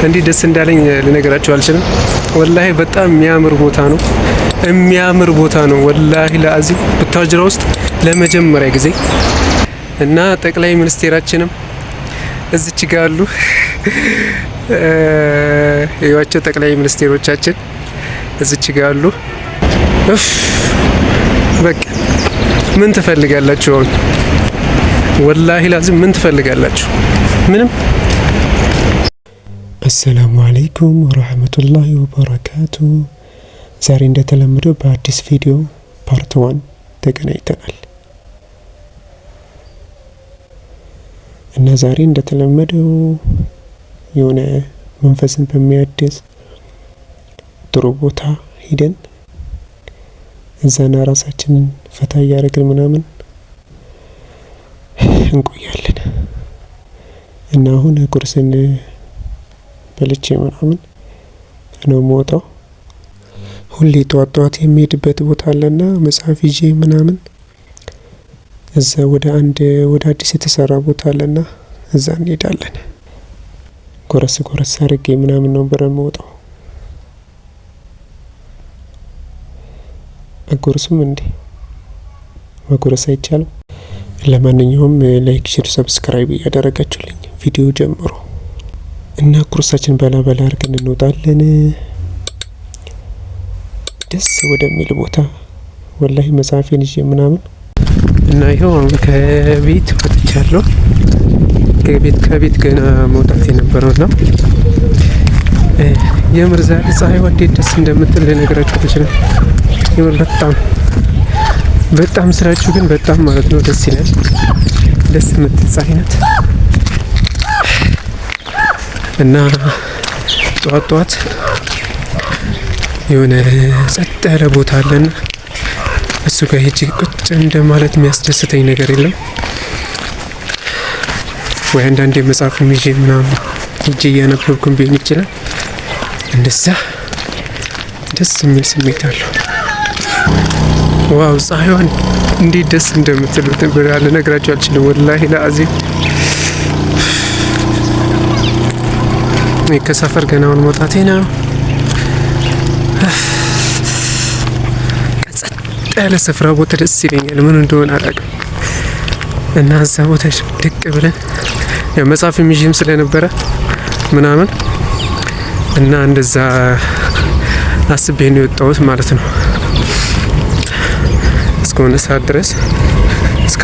እንዲህ ደስ እንዳለኝ ልነግራችሁ አልችልም። ወላሂ በጣም የሚያምር ቦታ ነው። ወላሂ ለአዚም ቡታጅራ ውስጥ ለመጀመሪያ ጊዜ እና ጠቅላይ ሚኒስቴራችንም እዚች ጋር አሉ። ይዋቸው ጠቅላይ ሚኒስቴሮቻችን እዚች ጋር አሉ። በቃ ምን ትፈልጋላችሁ አሁን? ወላሂ ላዚም ምን ትፈልጋላችሁ? ምንም። አሰላሙ አለይኩም ወራህመቱላሂ ወበረካቱ። ዛሬ እንደተለመደው በአዲስ ቪዲዮ ፓርት 1 ተገናኝተናል እና ዛሬ እንደተለመደው የሆነ መንፈስን በሚያድስ ጥሩ ቦታ ሂደን እዛና ራሳችንን ፈታ እያደረግን ምናምን እንቆያለን እና አሁን ቁርስን በልቼ ምናምን ነው የምወጣው። ሁሌ ጠዋት የሚሄድበት ቦታ አለና መጽሐፍ ይዤ ምናምን እዛ ወደ አዲስ የተሰራ ቦታ አለና እዛ እንሄዳለን። ጎረስ አድርጌ ምናምን ነው የምወጣው። አጎርስም እንዴ መጎረስ አይቻልም? ለማንኛውም ላይክ፣ ሼር፣ ሰብስክራይብ እያደረጋችሁልኝ ቪዲዮ ጀምሮ እና ቁርሳችን በላ አድርገን እንወጣለን ደስ ወደሚል ቦታ። ወላሂ መጽሐፌን ይዤ ምናምን እና ይኸው አሁን ከቤት ወጥቻለሁ። ከቤት ገና መውጣት የነበረውና የምር ዛሬ ፀሐይዋ እንዴት ደስ እንደምትል ልነግራችሁ አልችልም። የምር በጣም ስራችሁ ግን በጣም ማለት ነው ደስ ይላል። ደስ የምትል ፀሐይ ናት እና ጠዋት የሆነ ጸጥ ያለ ቦታ አለና እሱ ጋር ሄጄ ቁጭ እንደማለት የሚያስደስተኝ ነገር የለም። ወይ አንዳንዴ መጽሐፍም ይዤ ምናምን ሄጄ እያነበብኩም ቢሆን ይችላል። እንደዛ ደስ የሚል ስሜት አለው። ዋው ፀሐይዋን እንዴት ደስ እንደምትሉት ልነግራችሁ አልችልም። ወላሂ ለአዚም ከሰፈር ገናውን መውጣቴ ነው። ጸጥ ያለ ስፍራ ቦታ ደስ ይለኛል። ምን እንደሆነ አላውቅም። እና እዛ ቦታ ድቅ ብለን ያው መጽሐፍ ይዤም ስለነበረ ምናምን እና እንደዛ አስቤ ነው የወጣሁት ማለት ነው። እስከ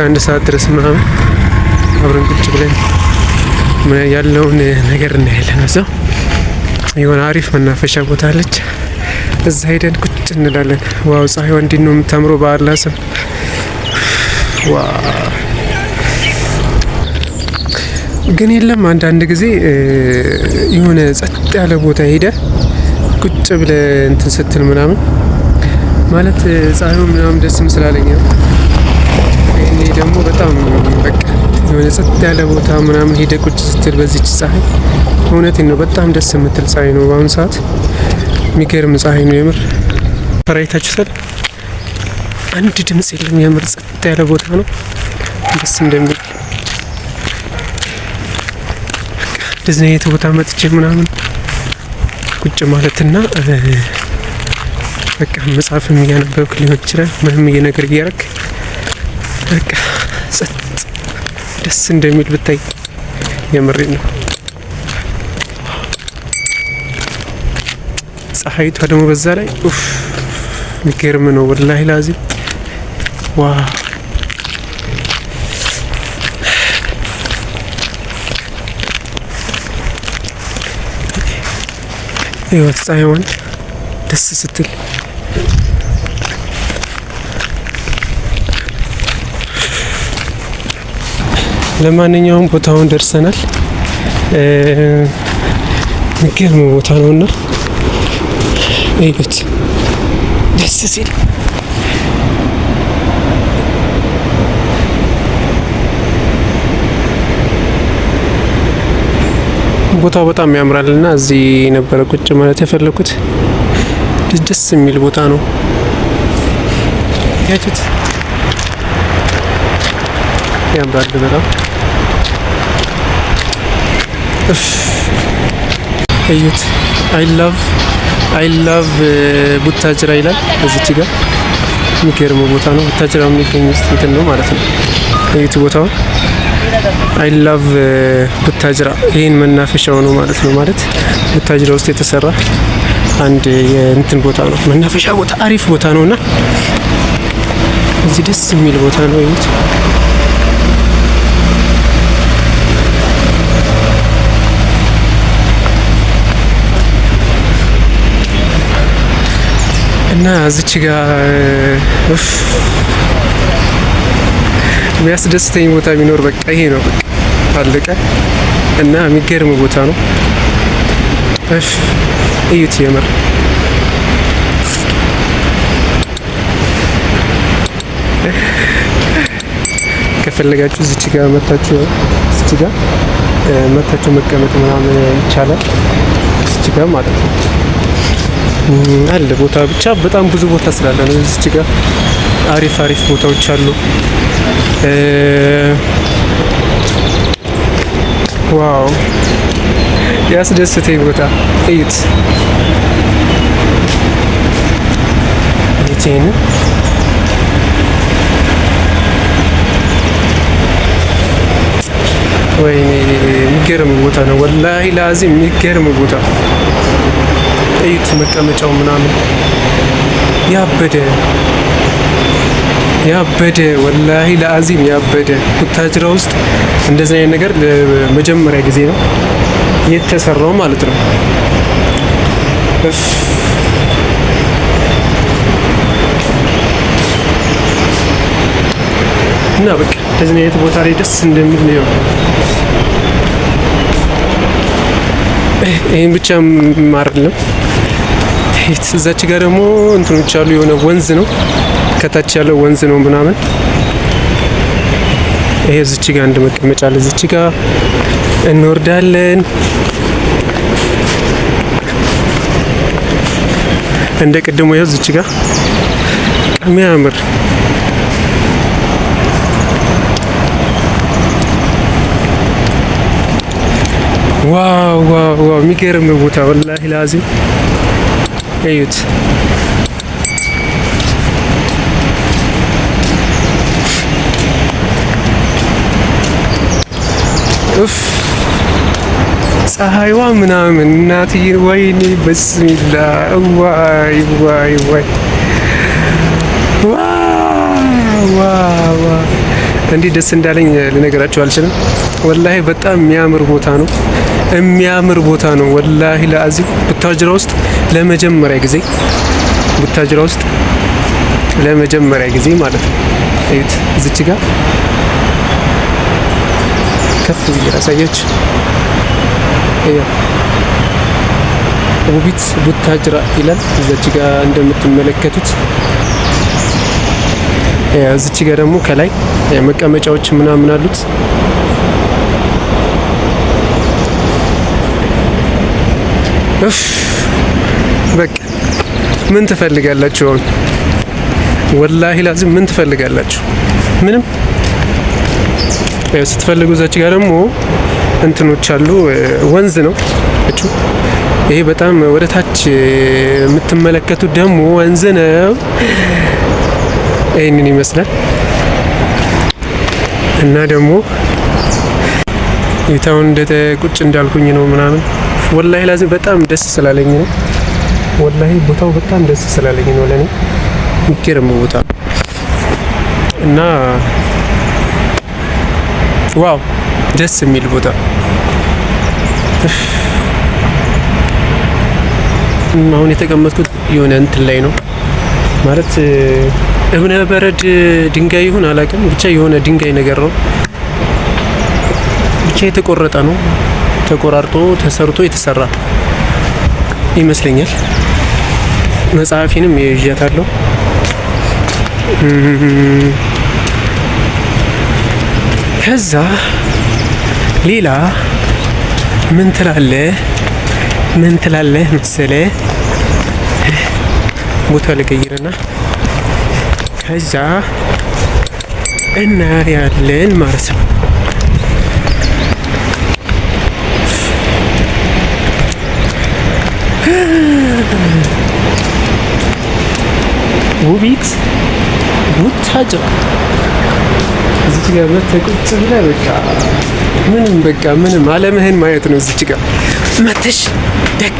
አንድ ሰዓት ድረስ ምናምን አብረን ቁጭ ብለን ያለውን ነገር እናያለን። እዛው የሆነ አሪፍ መናፈሻ ቦታ አለች። እዛ ሄደን ቁጭ እንላለን። ዋው ፀሐይዋ እንዴት ነው የምታምረው! በአላህ ስም ዋው! ግን የለም አንዳንድ ጊዜ የሆነ ጸጥ ያለ ቦታ ሄደ ቁጭ ብለ እንትን ስትል ምናምን ማለት ፀሐዩ ምናምን ደስ ስላለኝ ነው። እኔ ደግሞ በጣም በቃ የሆነ ጸጥ ያለ ቦታ ምናምን ሄደ ቁጭ ስትል በዚች ፀሐይ እውነቴን ነው በጣም ደስ የምትል ፀሐይ ነው። በአሁኑ ሰዓት የሚገርም ፀሐይ ነው የምር። ፈራይታችሁታል? አንድ ድምጽ የለም። የምር ጸጥ ያለ ቦታ ነው ደስ እንደሚል እንደዚህ አይነት ቦታ መጥቼ ምናምን ቁጭ ማለትና በቃ መጽሐፍም እያነበብክ ሊሆን ይችላል። ምንም ነገር እያደረክ በቃ ጸጥ ደስ እንደሚል ብታይ የምሬ ነው። ፀሐይቷ ደግሞ በዛ ላይ የሚገርም ነው ወላሂ ላዚም ዋው! ህይወት ፀሐይዋን ደስ ስትል ለማንኛውም ቦታውን ደርሰናል። የሚገርም ቦታ ነውና እዩት ደስ ሲል ቦታው በጣም ያምራልና እዚህ ነበረ ቁጭ ማለት የፈለኩት። ደስ የሚል ቦታ ነው ያችሁት። ያምራል በጣም። እዩት። አይ ላቭ ቡታጅራ ይላል እዚች ጋር። የሚገርም ቦታ ነው። ቡታጅራ የሚገኝ ውስጥ እንትን ነው ማለት ነው። እዩት ቦታው አይ ላቭ ቡታጅራ። ይህን መናፈሻው ነው ማለት ነው። ማለት ቡታጅራ ውስጥ የተሰራ አንድ የእንትን ቦታ ነው፣ መናፈሻ ቦታ፣ አሪፍ ቦታ ነው እና እዚህ ደስ የሚል ቦታ ነው። እዩት። እና እዚች ጋር የሚያስደስተኝ ቦታ ቢኖር በቃ ይሄ ነው። በቃ አለቀ። እና የሚገርም ቦታ ነው። እዩት የምር ከፈለጋችሁ እዚች ጋር መታችሁ መቀመጥ ምናምን ይቻላል። እዚች ጋር ማለት ነው አለ ቦታ። ብቻ በጣም ብዙ ቦታ ስላለ ነው እዚች ጋር አሪፍ ቦታዎች አሉ። ዋው ያስደስተኝ ቦታ እዩት። እዩት ወይኔ የሚገርም ቦታ ነው። ወላሂ ላዚም የሚገርም ቦታ እዩት። መቀመጫው ምናምን ያበደ ወላሂ ለአዚም ያበደ። ቡታጅራ ውስጥ እንደዚህ አይነት ነገር ለመጀመሪያ ጊዜ ነው የተሰራው ማለት ነው። እና በቃ እንደዚህ አይነት ቦታ ላይ ደስ እንደሚል ነው። ይሄን ብቻ አይደለም። እዛች ጋር ደግሞ እንትኖች አሉ። የሆነ ወንዝ ነው፣ ከታች ያለው ወንዝ ነው ምናምን። ይሄ እዚች ጋር አንድ መቀመጫ አለ። እዚች ጋር እንወርዳለን። እንደ ቅድሙ ይኸው እዚች ጋር የሚያምር ዋው የሚገርም ቦታ ወላሂ ላዚም እዩት። ፀሐይዋ ምናምን እናትዬ ወይኔ በስሚላ ዋይ እንዲህ ደስ እንዳለኝ ልነግራችሁ አልችልም። ወላሂ በጣም የሚያምር ቦታ ነው። ወላሂ ለአዚም ቡታጅራ ውስጥ ለመጀመሪያ ጊዜ ማለት ነው። እዩት እዚች ጋር ከፍ ብዬ ላሳያችሁ። ውቢት ቡታጅራ ይላል እዚች ጋር እንደምትመለከቱት። እዚች ጋር ደግሞ ከላይ መቀመጫዎች ምናምን አሉት። በቃ ምን ትፈልጋላችሁ አሁን? ወላሂ ላዚም ምን ትፈልጋላችሁ? ምንም። ስትፈልጉ እዛች ጋር ደግሞ እንትኖች አሉ። ወንዝ ነው እቹ። ይሄ በጣም ወደ ታች የምትመለከቱት ደግሞ ወንዝ ነው። ይሄንን ይመስላል። እና ደግሞ ይታውን ቁጭ እንዳልኩኝ ነው ምናምን። ወላሂ ላዚም በጣም ደስ ስላለኝ ነው። ወላሂ ቦታው በጣም ደስ ስላለኝ ነው። ለኔ የሚገርም ቦታ እና ዋው ደስ የሚል ቦታ። አሁን የተቀመጥኩት የሆነ እንትን ላይ ነው ማለት እብነ በረድ ድንጋይ ይሁን አላውቅም፣ ብቻ የሆነ ድንጋይ ነገር ነው። ብቻ የተቆረጠ ነው፣ ተቆራርጦ ተሰርቶ የተሰራ ይመስለኛል። መጽሐፊንም ይዣታለሁ። ከዛ ሌላ ምን ትላለህ መሰለ ቦታ ልቀይርና ከዛ እናያለን ማለት ነው። ውቢት ቡታጅራ እዚች ጋር መተህ ቁጭ ብለህ በቃ ምንም አለምህን ማየት ነው። እዚች ጋር መተሽ ደቅ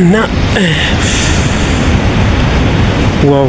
እና ዋው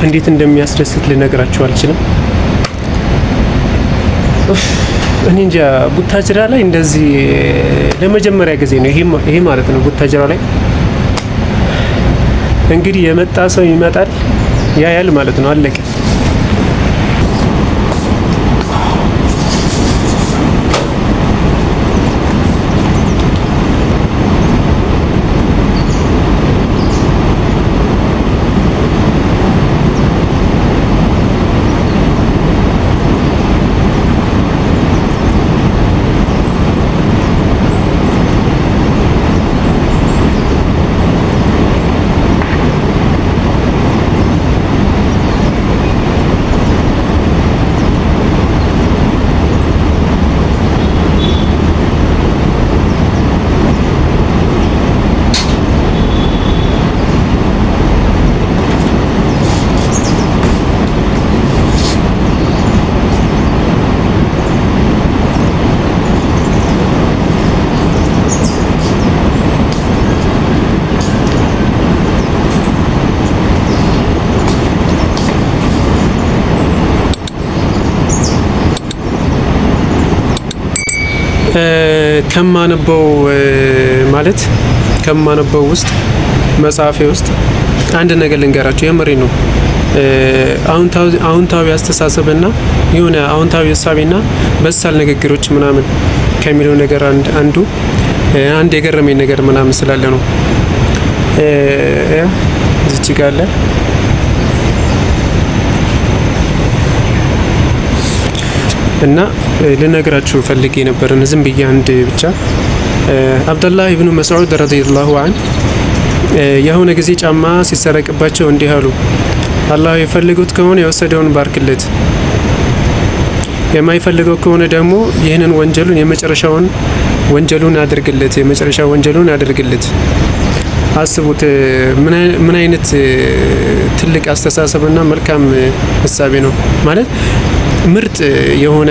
እንዴት እንደሚያስደስት ልነግራችሁ አልችልም። እኔ እንጃ ቡታጅራ ላይ እንደዚህ ለመጀመሪያ ጊዜ ነው ይሄ ማለት ነው። ቡታጅራ ላይ እንግዲህ የመጣ ሰው ይመጣል ያያል ማለት ነው። አለቀ። ከማነበው ውስጥ መጽሐፌ ውስጥ አንድ ነገር ልንገራችሁ። የምሬ ነው። አዎንታዊ አስተሳሰብና የሆነ አዎንታዊ እሳቤና በሳል ንግግሮች ምናምን ከሚለው ነገር አንድ የገረመኝ ነገር ምናምን ስላለ ነው። እዚች ጋር አለ እና ልነግራችሁ ፈልጌ ነበር። ዝም ብዬ አንድ ብቻ አብደላህ ኢብኑ መስዑድ ረዲየላሁ ዐንሁ የሆነ ጊዜ ጫማ ሲሰረቅባቸው እንዲህ አሉ፣ አላህ የፈልጉት ከሆነ የወሰደውን ባርክለት፣ የማይፈልገው ከሆነ ደግሞ ይህንን የመጨረሻ ወንጀሉን አድርግለት። አስቡት ምን አይነት ትልቅ አስተሳሰብና መልካም ሀሳቤ ነው ማለት ምርጥ የሆነ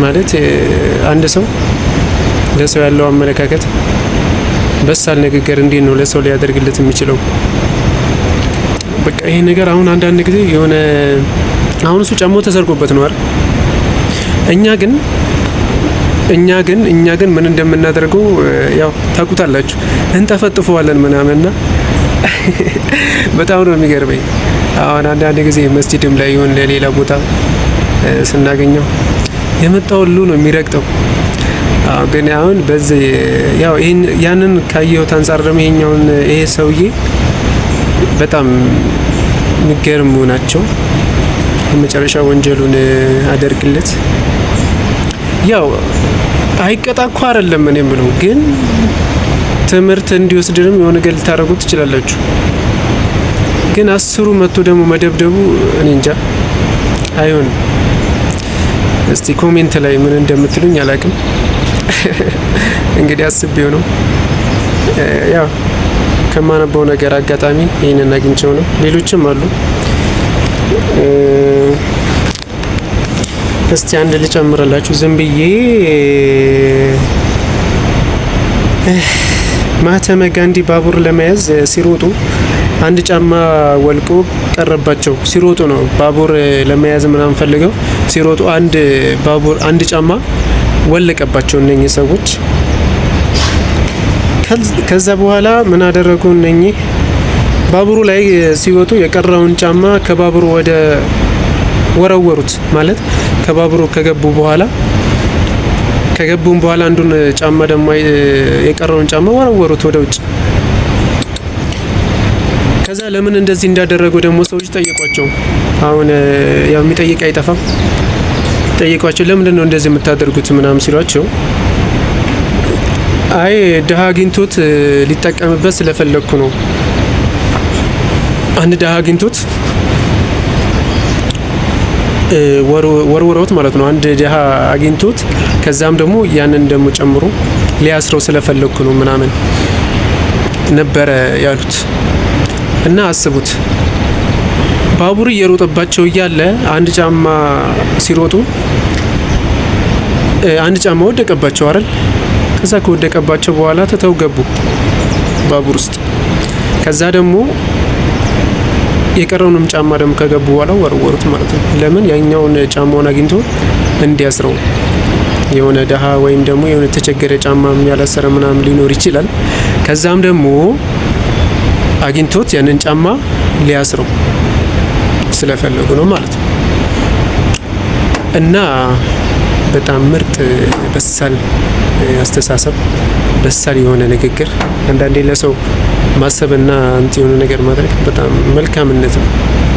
ማለት አንድ ሰው ለሰው ያለው አመለካከት በሳል ንግግር እንዴት ነው ለሰው ሊያደርግለት የሚችለው? በቃ ይሄ ነገር አሁን አንዳንድ ጊዜ የሆነ አሁን እሱ ጫማው ተሰርቆበት ነው አይደል? እኛ ግን ምን እንደምናደርገው ያው ታውቁታላችሁ፣ እንጠፈጥፈዋለን ምናምንና በጣም ነው የሚገርመኝ። አሁን አንዳንድ ጊዜ መስጂድም ላይ ይሁን ለሌላ ቦታ ስናገኘው የመጣው ሁሉ ነው የሚረግጠው። ግን አሁን በዚህ ያው ያንን ካየሁት አንፃር ደግሞ ይሄ ሰውዬ በጣም የሚገርሙ ናቸው። የመጨረሻ ወንጀሉን አደርግለት። ያው አይቀጣ እኮ አይደለም እኔ የምለው፣ ግን ትምህርት እንዲወስድንም የሆነ ነገር ልታደርጉት ትችላላችሁ። ግን 10 መቶ ደግሞ መደብደቡ እኔ እንጃ አይሆንም። እስቲ ኮሜንት ላይ ምን እንደምትሉኝ አላውቅም። እንግዲህ አስቤው ነው ያው ከማነበው ነገር አጋጣሚ ይህንን አግኝቼው ነው። ሌሎችም አሉ። እስቲ አንድ ልጨምርላችሁ ዝም ብዬ። ማህተመ ጋንዲ ባቡር ለመያዝ ሲሮጡ አንድ ጫማ ወልቆ ቀረባቸው። ሲሮጡ ነው ባቡር ለመያዝ ምናምን ፈልገው ሲሮጡ አንድ ጫማ ወለቀባቸው እነኚህ ሰዎች። ከዛ በኋላ ምን አደረጉ? እነኚህ ባቡሩ ላይ ሲወጡ የቀረውን ጫማ ከባቡሩ ወደ ወረወሩት። ማለት ከባቡሩ ከገቡም በኋላ አንዱን ጫማ ደግሞ የቀረውን ጫማ ወረወሩት ወደ ውጭ። ከዛ ለምን እንደዚህ እንዳደረጉ ደግሞ ሰዎች ጠየቋቸው። አሁን ያው የሚጠይቅ አይጠፋም። ጠየቋቸው ለምንድን ነው እንደዚህ የምታደርጉት ምናምን ሲሏቸው አይ ድሃ አግኝቶት ሊጠቀምበት ስለፈለግኩ ነው። አንድ ድሃ አግኝቶት ወርውረውት ማለት ነው። አንድ ድሃ አግኝቶት ከዛም ደግሞ ያንን ደግሞ ጨምሮ ሊያስረው ስለፈለግኩ ነው ምናምን ነበረ ያሉት። እና አስቡት ባቡር እየሮጠባቸው እያለ አንድ ጫማ ሲሮጡ አንድ ጫማ ወደቀባቸው አይደል? ከዛ ከወደቀባቸው በኋላ ትተው ገቡ ባቡር ውስጥ። ከዛ ደግሞ የቀረውንም ጫማ ደግሞ ከገቡ በኋላ ወረወሩት ማለት ነው። ለምን? ያኛውን ጫማውን አግኝቶ እንዲያስረው። የሆነ ደሃ ወይም ደግሞ የሆነ የተቸገረ ጫማ ያላሰረ ምናምን ሊኖር ይችላል። ከዛም ደግሞ አግኝቶት ያንን ጫማ ሊያስረው ስለፈለጉ ነው ማለት ነው። እና በጣም ምርጥ በሳል አስተሳሰብ፣ በሳል የሆነ ንግግር፣ አንዳንዴ ለሰው ማሰብና የሆነ ነገር ማድረግ በጣም መልካምነት ነው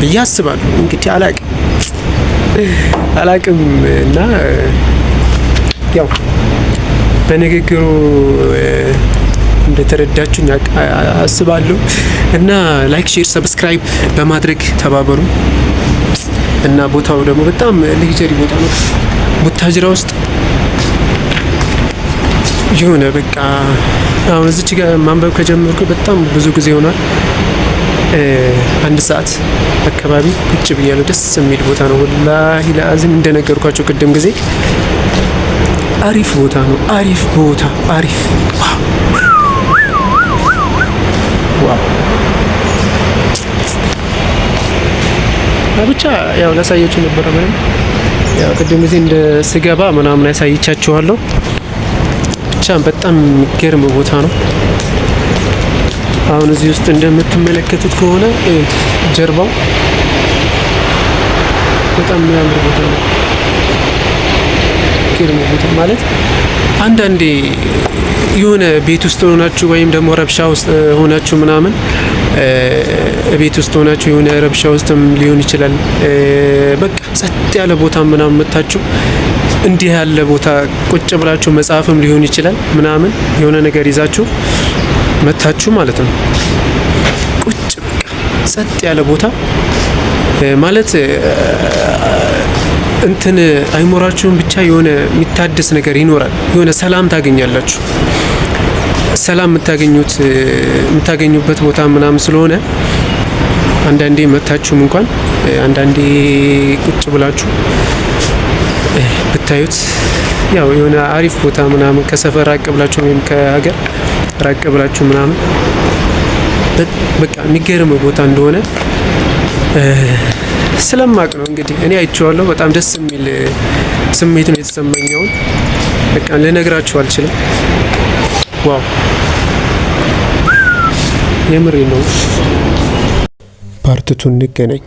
ብዬ አስባለሁ። እንግዲህ አላቅም እና ያው በንግግሩ እንደተረዳችሁኝ አስባለሁ። እና ላይክ፣ ሼር፣ ሰብስክራይብ በማድረግ ተባበሩ። እና ቦታው ደግሞ በጣም ሌክቸሪ ቦታ ነው። ቡታጅራ ውስጥ የሆነ በቃ አሁን እዚች ጋር ማንበብ ከጀመርኩ በጣም ብዙ ጊዜ ሆኗል። 1 ሰዓት አካባቢ ቁጭ ብያለሁ። ደስ የሚል ቦታ ነው ወላሂ ለአዝም እንደነገርኳቸው ቅድም ጊዜ አሪፍ ቦታ ነው። አሪፍ ቦታ አሪፍ ዋው። ብቻ ያው ላሳያችሁ ነበረ ማለት ያው ቅድም ጊዜ እንደ ስገባ ምናምን ያሳይቻችኋለሁ። ብቻ በጣም የሚገርም ቦታ ነው። አሁን እዚህ ውስጥ እንደምትመለከቱት ከሆነ ጀርባው በጣም የሚያምር ቦታ ነው። የሚገርም ቦታ ማለት አንዳንዴ የሆነ ቤት ውስጥ ሆናችሁ ወይም ደግሞ ረብሻ ውስጥ ሆናችሁ ምናምን ቤት ውስጥ ሆናችሁ የሆነ ረብሻ ውስጥም ሊሆን ይችላል። በቃ ጸጥ ያለ ቦታ ምናምን መታችሁ እንዲህ ያለ ቦታ ቁጭ ብላችሁ መጽሐፍም ሊሆን ይችላል ምናምን የሆነ ነገር ይዛችሁ መታችሁ ማለት ነው። ቁጭ በቃ ጸጥ ያለ ቦታ ማለት እንትን አይሞራችሁም ብቻ የሆነ የሚታደስ ነገር ይኖራል። የሆነ ሰላም ታገኛላችሁ። ሰላም የምታገኙበት ቦታ ምናምን ስለሆነ አንዳንዴ መታችሁም እንኳን አንዳንዴ ቁጭ ብላችሁ ብታዩት ያው የሆነ አሪፍ ቦታ ምናምን ከሰፈር ራቅ ብላችሁ ወይም ከሀገር ራቅ ብላችሁ ምናምን በቃ የሚገርም ቦታ እንደሆነ ስለማቅ ነው እንግዲህ እኔ አይቼዋለሁ። በጣም ደስ የሚል ስሜት ነው የተሰማኝውን በቃ ልነግራችሁ አልችልም። ዋው የምሬ ነው። ፓርት 2 እንገናኝ።